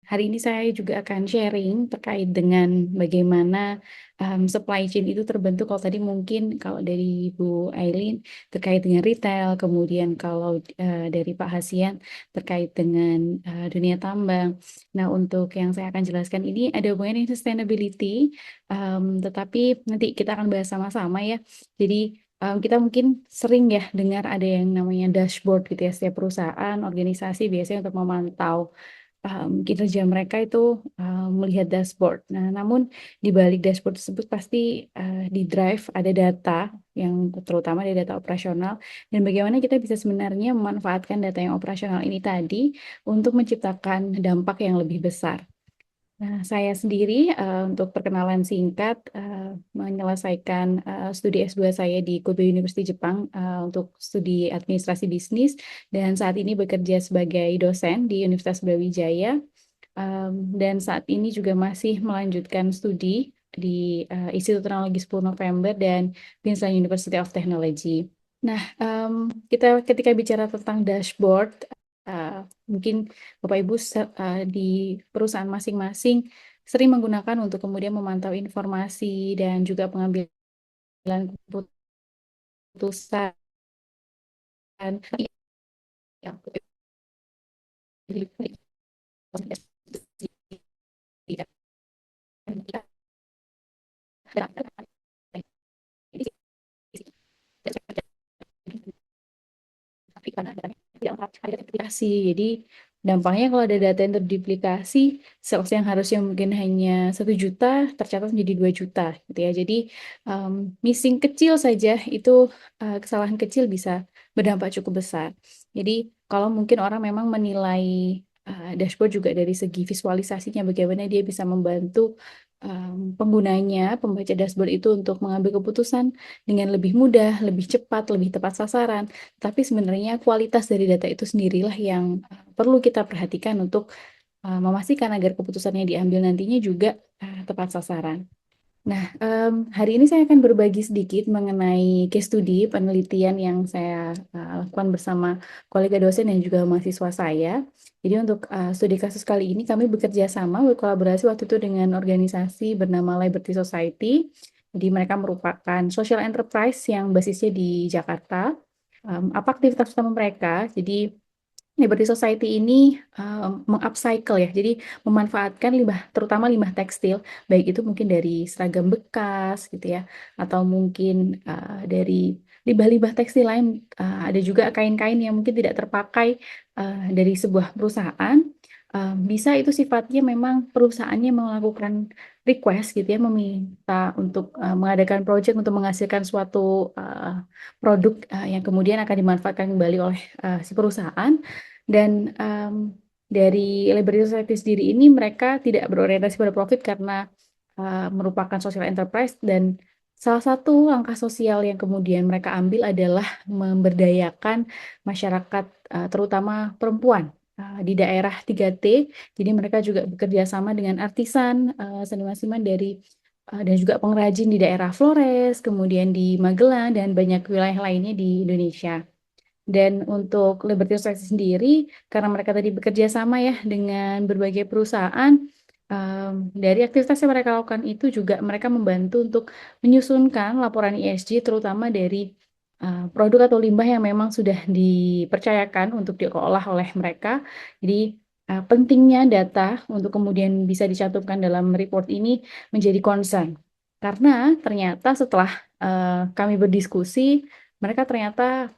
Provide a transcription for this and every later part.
Hari ini saya juga akan sharing terkait dengan bagaimana supply chain itu terbentuk. Kalau tadi mungkin kalau dari Bu Aileen terkait dengan retail, kemudian kalau dari Pak Hasian terkait dengan dunia tambang. Nah, untuk yang saya akan jelaskan ini ada hubungannya dengan sustainability, tetapi nanti kita akan bahas sama-sama ya. Jadi kita mungkin sering ya dengar ada yang namanya dashboard gitu ya, setiap perusahaan, organisasi biasanya untuk memantau kinerja mereka itu melihat dashboard. Nah, namun di balik dashboard tersebut pasti di drive ada data yang terutama dari data operasional dan bagaimana kita bisa sebenarnya memanfaatkan data yang operasional ini tadi untuk menciptakan dampak yang lebih besar. Nah, saya sendiri untuk perkenalan singkat menyelesaikan studi S2 saya di Kobe University Jepang untuk studi administrasi bisnis dan saat ini bekerja sebagai dosen di Universitas Brawijaya. Dan saat ini juga masih melanjutkan studi di Institut Teknologi 10 November dan Queensland University of Technology. Nah, kita ketika bicara tentang dashboard, uh, mungkin Bapak Ibu di perusahaan masing-masing sering menggunakan untuk kemudian memantau informasi dan juga pengambilan keputusan. Yang tapi karena datanya tidak ada duplikasi. Jadi dampaknya kalau ada data yang terduplikasi, sales yang harusnya mungkin hanya 1 juta tercatat menjadi 2 juta gitu ya. Jadi missing kecil saja itu kesalahan kecil bisa berdampak cukup besar. Jadi kalau mungkin orang memang menilai dashboard juga dari segi visualisasinya, bagaimana dia bisa membantu penggunanya, pembaca dashboard itu untuk mengambil keputusan dengan lebih mudah, lebih cepat, lebih tepat sasaran. Tapi sebenarnya kualitas dari data itu sendirilah yang perlu kita perhatikan untuk memastikan agar keputusan yang diambil nantinya juga tepat sasaran. Nah, hari ini saya akan berbagi sedikit mengenai case study penelitian yang saya lakukan bersama kolega dosen dan juga mahasiswa saya. Jadi untuk studi kasus kali ini kami bekerja sama, berkolaborasi waktu itu dengan organisasi bernama Liberty Society. Jadi mereka merupakan social enterprise yang basisnya di Jakarta. Apa aktivitas utama mereka? Jadi Liberty Society ini mengupcycle ya, jadi memanfaatkan limbah, terutama limbah tekstil, baik itu mungkin dari seragam bekas gitu ya, atau mungkin dari limbah-limbah tekstil lain, ada juga kain-kain yang mungkin tidak terpakai dari sebuah perusahaan, bisa itu sifatnya memang perusahaannya melakukan request gitu ya, meminta untuk mengadakan project untuk menghasilkan suatu produk yang kemudian akan dimanfaatkan kembali oleh si perusahaan. Dan dari Liberty Society sendiri ini mereka tidak berorientasi pada profit karena merupakan social enterprise dan salah satu langkah sosial yang kemudian mereka ambil adalah memberdayakan masyarakat terutama perempuan di daerah 3T. Jadi mereka juga bekerja sama dengan artisan, seniman-seniman dari dan juga pengrajin di daerah Flores, kemudian di Magelang dan banyak wilayah lainnya di Indonesia. Dan untuk Liberty Society sendiri, karena mereka tadi bekerja sama ya dengan berbagai perusahaan, dari aktivitas yang mereka lakukan itu juga mereka membantu untuk menyusunkan laporan ESG, terutama dari produk atau limbah yang memang sudah dipercayakan untuk diolah oleh mereka. Jadi pentingnya data untuk kemudian bisa dicantumkan dalam report ini menjadi concern. Karena ternyata setelah kami berdiskusi, mereka ternyata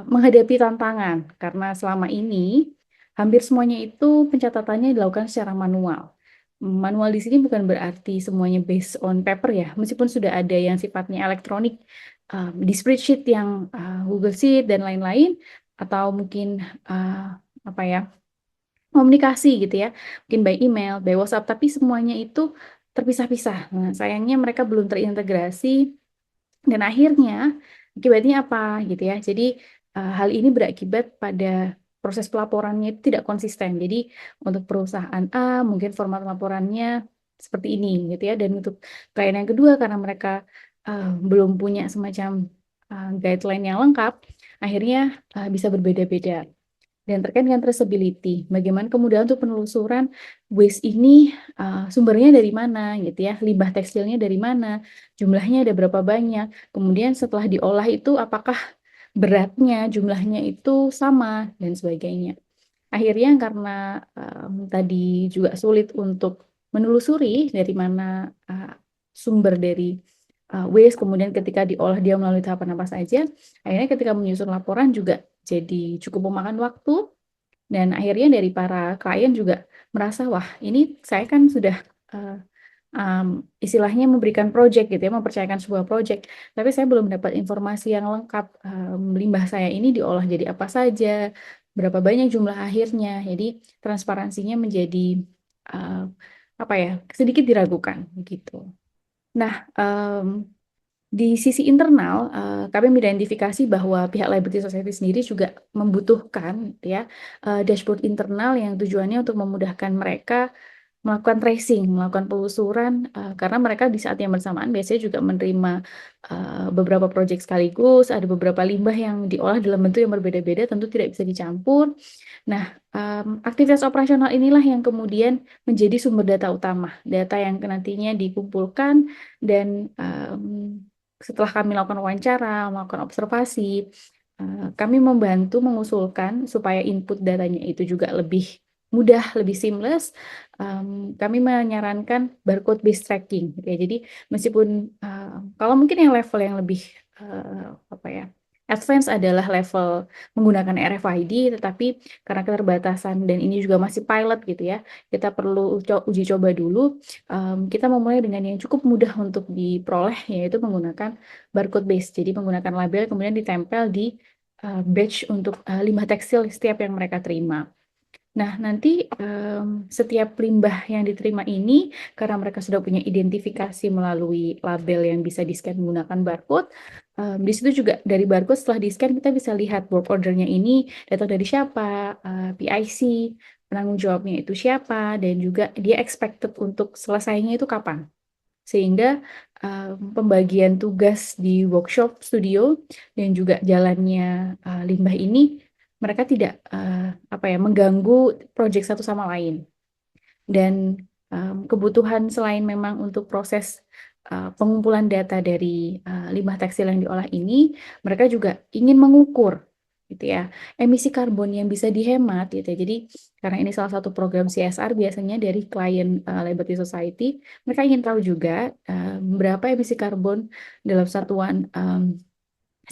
menghadapi tantangan karena selama ini hampir semuanya itu pencatatannya dilakukan secara manual. Manual di sini bukan berarti semuanya based on paper ya, meskipun sudah ada yang sifatnya elektronik di spreadsheet yang Google Sheet dan lain-lain, atau mungkin apa ya, komunikasi gitu ya, mungkin by email, by WhatsApp, tapi semuanya itu terpisah-pisah. Nah, sayangnya mereka belum terintegrasi dan akhirnya akibatnya apa gitu ya. Jadi hal ini berakibat pada proses pelaporannya itu tidak konsisten. Jadi untuk perusahaan A mungkin format laporannya seperti ini gitu ya. Dan untuk klien yang kedua karena mereka belum punya semacam guideline yang lengkap, akhirnya bisa berbeda-beda. Dan terkait dengan traceability, bagaimana kemudahan untuk penelusuran waste ini sumbernya dari mana gitu ya, limbah tekstilnya dari mana, jumlahnya ada berapa banyak, kemudian setelah diolah itu apakah beratnya, jumlahnya itu sama dan sebagainya. Akhirnya karena tadi juga sulit untuk menelusuri dari mana sumber dari waste, kemudian ketika diolah dia melalui tahapan apa saja, akhirnya ketika menyusun laporan juga jadi cukup memakan waktu, dan akhirnya dari para klien juga merasa, wah ini saya kan sudah uh, istilahnya memberikan project gitu ya, mempercayakan sebuah project, tapi saya belum dapat informasi yang lengkap, limbah saya ini diolah jadi apa saja, berapa banyak jumlah akhirnya, jadi transparansinya menjadi uh, apa ya, sedikit diragukan gitu. Nah, di sisi internal, kami mengidentifikasi bahwa pihak Liberty Society sendiri juga membutuhkan ya dashboard internal yang tujuannya untuk memudahkan mereka melakukan tracing, melakukan penelusuran, karena mereka di saat yang bersamaan biasanya juga menerima beberapa proyek sekaligus, ada beberapa limbah yang diolah dalam bentuk yang berbeda-beda, tentu tidak bisa dicampur. Nah, aktivitas operasional inilah yang kemudian menjadi sumber data utama, data yang nantinya dikumpulkan dan setelah kami lakukan wawancara, melakukan observasi, kami membantu mengusulkan supaya input datanya itu juga lebih mudah, lebih seamless. Kami menyarankan barcode based tracking, gitu ya. Jadi meskipun kalau mungkin yang level yang lebih apa ya, advance adalah level menggunakan RFID, tetapi karena keterbatasan dan ini juga masih pilot gitu ya, kita perlu uji coba dulu. Kita memulai dengan yang cukup mudah untuk diperoleh, yaitu menggunakan barcode base. Jadi menggunakan label kemudian ditempel di batch untuk limbah tekstil setiap yang mereka terima. Nah, nanti setiap limbah yang diterima ini, karena mereka sudah punya identifikasi melalui label yang bisa di-scan menggunakan barcode, di situ juga dari barcode setelah di-scan kita bisa lihat work ordernya ini datang dari siapa, PIC, penanggung jawabnya itu siapa, dan juga dia expected untuk selesainya itu kapan. Sehingga pembagian tugas di workshop studio dan juga jalannya limbah ini mereka tidak apa ya mengganggu proyek satu sama lain. Dan kebutuhan selain memang untuk proses pengumpulan data dari limbah tekstil yang diolah ini, mereka juga ingin mengukur gitu ya emisi karbon yang bisa dihemat gitu ya. Jadi karena ini salah satu program CSR biasanya dari klien Liberty Society, mereka ingin tahu juga berapa emisi karbon dalam satuan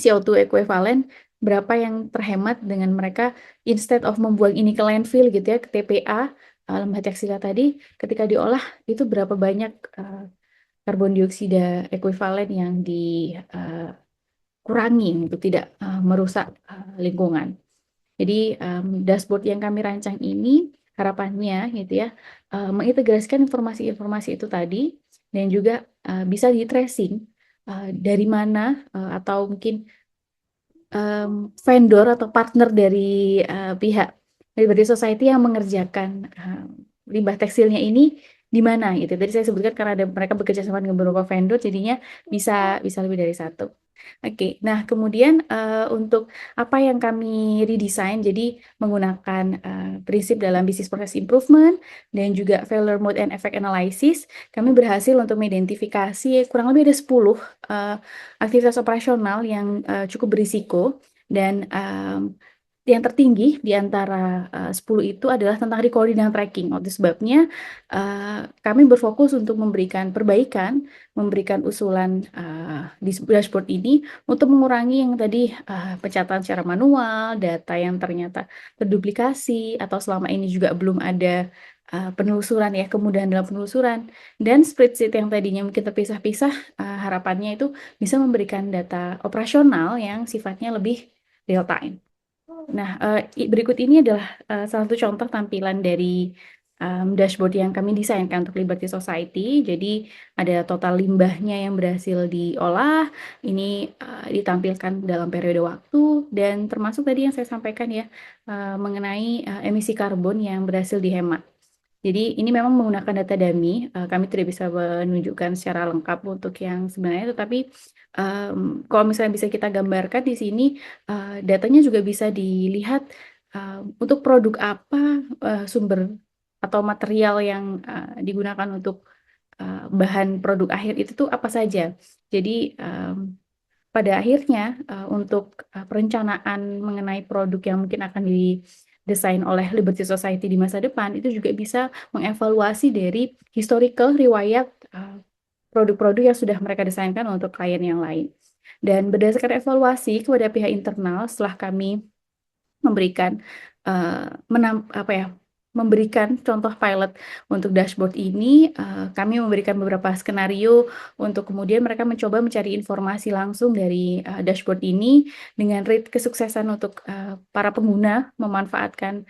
CO2 equivalent, berapa yang terhemat dengan mereka instead of membuang ini ke landfill gitu ya, ke TPA, limbah tekstil tadi, ketika diolah itu berapa banyak karbon dioksida ekuivalen yang dikurangi untuk tidak merusak lingkungan. Jadi dashboard yang kami rancang ini harapannya gitu ya mengintegrasikan informasi-informasi itu tadi dan juga bisa di tracing dari mana atau mungkin vendor atau partner dari pihak Liberty Society yang mengerjakan limbah tekstilnya ini di mana gitu. Tadi saya sebutkan karena ada mereka bekerja sama dengan beberapa vendor, jadinya bisa bisa lebih dari satu. Oke, nah kemudian untuk apa yang kami redesign, jadi menggunakan prinsip dalam business process improvement dan juga failure mode and effect analysis, kami berhasil untuk mengidentifikasi kurang lebih ada 10 aktivitas operasional yang cukup berisiko dan yang tertinggi di antara 10 itu adalah tentang recording dan tracking. Oleh sebabnya kami berfokus untuk memberikan perbaikan, memberikan usulan di dashboard ini untuk mengurangi yang tadi pencatatan secara manual, data yang ternyata terduplikasi atau selama ini juga belum ada penelusuran ya, kemudahan dalam penelusuran, dan spreadsheet yang tadinya mungkin terpisah-pisah, harapannya itu bisa memberikan data operasional yang sifatnya lebih real time. Nah, berikut ini adalah salah satu contoh tampilan dari dashboard yang kami desainkan untuk Liberty Society. Jadi ada total limbahnya yang berhasil diolah, ini ditampilkan dalam periode waktu, dan termasuk tadi yang saya sampaikan ya, mengenai emisi karbon yang berhasil dihemat. Jadi ini memang menggunakan data dummy, kami tidak bisa menunjukkan secara lengkap untuk yang sebenarnya, tetapi kalau misalnya bisa kita gambarkan di sini, datanya juga bisa dilihat untuk produk apa, sumber atau material yang digunakan untuk bahan produk akhir itu tuh apa saja. Jadi pada akhirnya untuk perencanaan mengenai produk yang mungkin akan didesain oleh Liberty Society di masa depan itu juga bisa mengevaluasi dari historical riwayat produk-produk yang sudah mereka desainkan untuk klien yang lain. Dan berdasarkan evaluasi kepada pihak internal setelah kami memberikan apa ya, memberikan contoh pilot untuk dashboard ini, kami memberikan beberapa skenario untuk kemudian mereka mencoba mencari informasi langsung dari dashboard ini dengan rate kesuksesan untuk para pengguna memanfaatkan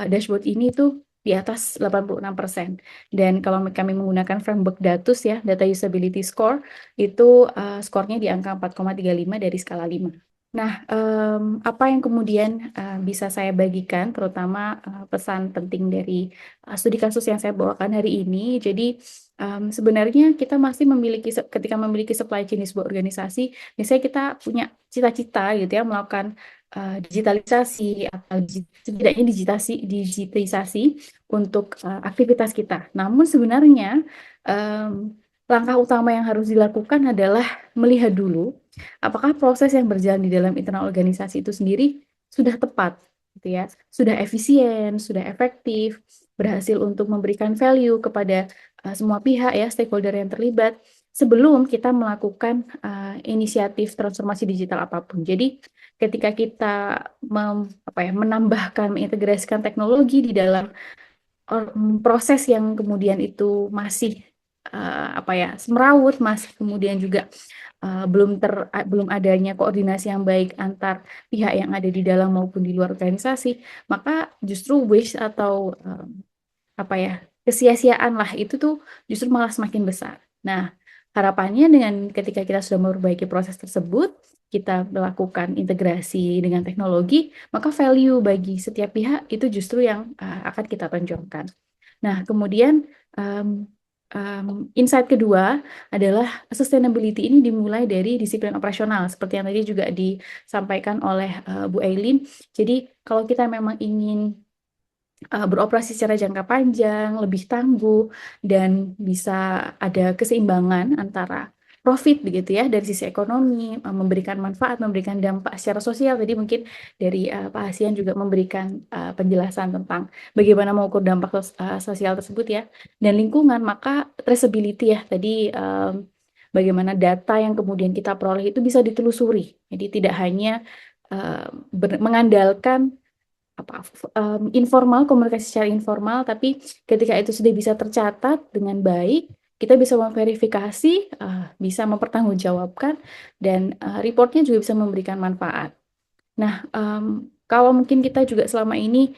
dashboard ini itu di atas 86%. Dan kalau kami menggunakan framework DATUS ya, Data Usability Score, itu skornya di angka 4,35 dari skala 5. Nah, apa yang kemudian bisa saya bagikan, terutama pesan penting dari studi kasus yang saya bawakan hari ini. Jadi, sebenarnya kita masih memiliki, ketika memiliki supply chain di sebuah organisasi, misalnya kita punya cita-cita gitu ya, melakukan digitalisasi atau setidaknya digitalisasi untuk aktivitas kita. Namun sebenarnya langkah utama yang harus dilakukan adalah melihat dulu apakah proses yang berjalan di dalam internal organisasi itu sendiri sudah tepat, gitu ya, sudah efisien, sudah efektif, berhasil untuk memberikan value kepada semua pihak ya, stakeholder yang terlibat, sebelum kita melakukan inisiatif transformasi digital apapun. Jadi, ketika kita menambahkan, mengintegrasikan teknologi di dalam proses yang kemudian itu masih semeraut, masih kemudian juga belum adanya koordinasi yang baik antar pihak yang ada di dalam maupun di luar organisasi, maka justru waste atau kesia-siaan lah itu tuh justru malah semakin besar. Nah, harapannya dengan ketika kita sudah memperbaiki proses tersebut, kita melakukan integrasi dengan teknologi, maka value bagi setiap pihak itu justru yang akan kita tonjolkan. Nah, kemudian insight kedua adalah sustainability ini dimulai dari disiplin operasional, seperti yang tadi juga disampaikan oleh Bu Aileen. Jadi, kalau kita memang ingin beroperasi secara jangka panjang, lebih tangguh, dan bisa ada keseimbangan antara profit begitu ya dari sisi ekonomi, memberikan manfaat, memberikan dampak secara sosial. Tadi mungkin dari Pak Hasian juga memberikan penjelasan tentang bagaimana mengukur dampak sosial tersebut ya, dan lingkungan, maka traceability ya tadi bagaimana data yang kemudian kita peroleh itu bisa ditelusuri. Jadi tidak hanya mengandalkan informal, komunikasi secara informal, tapi ketika itu sudah bisa tercatat dengan baik, kita bisa memverifikasi, bisa mempertanggungjawabkan, dan reportnya juga bisa memberikan manfaat. Nah, kalau mungkin kita juga selama ini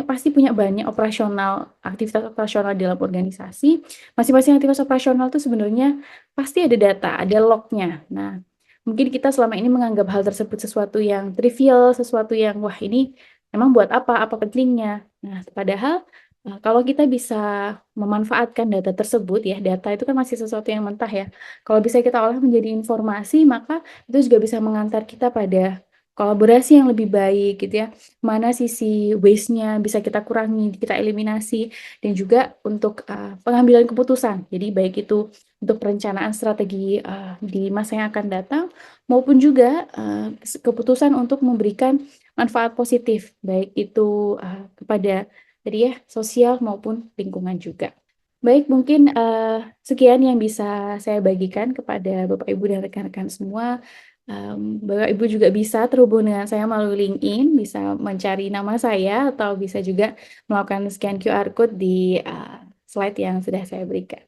pasti punya banyak aktivitas operasional dalam organisasi, masing-masing aktivitas operasional itu sebenarnya pasti ada data, ada lognya. Nah, mungkin kita selama ini menganggap hal tersebut sesuatu yang trivial, sesuatu yang, wah ini emang buat apa pentingnya. Nah, padahal kalau kita bisa memanfaatkan data tersebut ya, data itu kan masih sesuatu yang mentah ya. Kalau bisa kita olah menjadi informasi, maka itu juga bisa mengantar kita pada kolaborasi yang lebih baik gitu ya. Mana sisi waste-nya bisa kita kurangi, kita eliminasi, dan juga untuk pengambilan keputusan. Jadi baik itu untuk perencanaan strategi di masa yang akan datang, maupun juga keputusan untuk memberikan manfaat positif, baik itu kepada tadi ya sosial maupun lingkungan juga. Baik, mungkin sekian yang bisa saya bagikan kepada Bapak Ibu dan rekan-rekan semua. Bapak Ibu juga bisa terhubung dengan saya melalui LinkedIn, bisa mencari nama saya atau bisa juga melakukan scan QR code di slide yang sudah saya berikan.